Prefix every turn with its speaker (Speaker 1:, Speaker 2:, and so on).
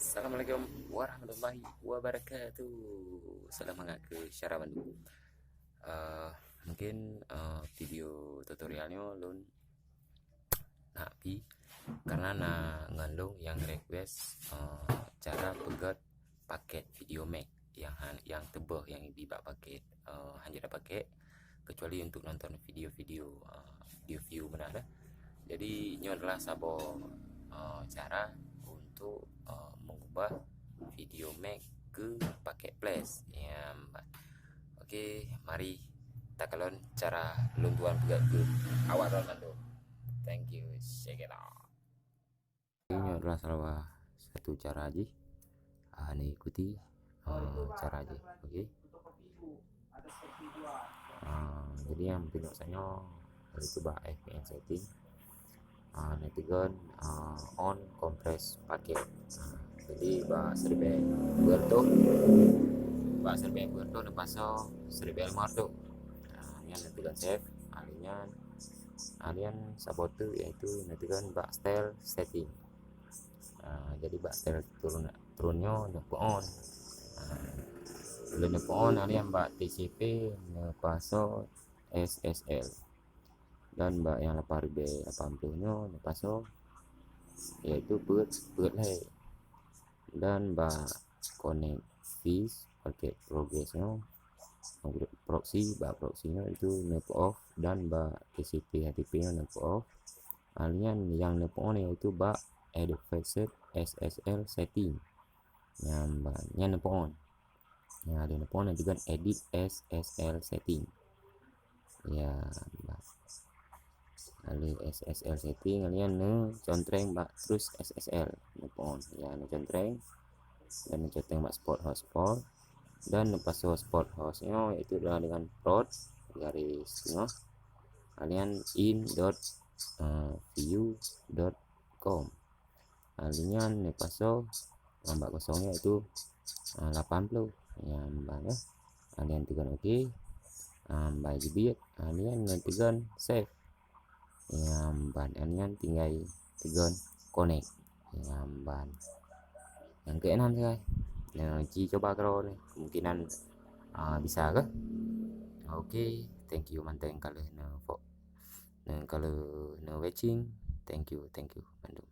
Speaker 1: Assalamualaikum warahmatullahi wabarakatuh. Selamat ke Syara Bandung. Eh, mungkin video tutorialnya lun nabi karena ngandung yang request cara pegat paket video Mac yang tebal yang dibak paket hanya pakai kecuali untuk nonton video-video view mana ada. Jadi ini adalah sabo cara untuk mengubah video Mac ke paket Flash ya Mbak. Oke, mari kita kalon cara luntuan pegat ke awal Ronaldo. Thank you, check it out. Ini adalah salah satu cara aja. Ini ikuti cara aja, oke. Jadi yang penting saya coba FPN setting. Nanti kan on compress paket. Jadi bahasa berto napaso seribel marto. Yan nanti kan save alian sabotu yaitu nanti kan bak style setting. Jadi bak style turunnya nepo on. Nepo on alian bak TCP napaso SSL dan mbak yang 80nya napaso yaitu buat lay dan mbak connect fish pakai progressnya proxy-nya itu nepo off dan mbak TCP HTTP nya nepo off. Alian yang nepo on yaitu mbak advanced SSL setting yang mbaknya nepo on ya, ada nepo on juga edit SSL setting ya mbak. Ali SSL setting kalian contreng mbak terus SSL nepo on ya, contreng dan contreng mbak sport hotspot dan pas hotspot hostnya yaitu adalah dengan prod garis tengah kalian in.view.com alian paso mbak kosongnya itu 80 ya mbak ya. Kalian tekan oke, mbak jibit kalian tekan save ya mbak. Kalian tinggal tekan connect ya mbak. Yang keenam guys, nah coba kalau nih kemungkinan bisa ke. Oke, thank you manteng kalau watching, thank you Bandung.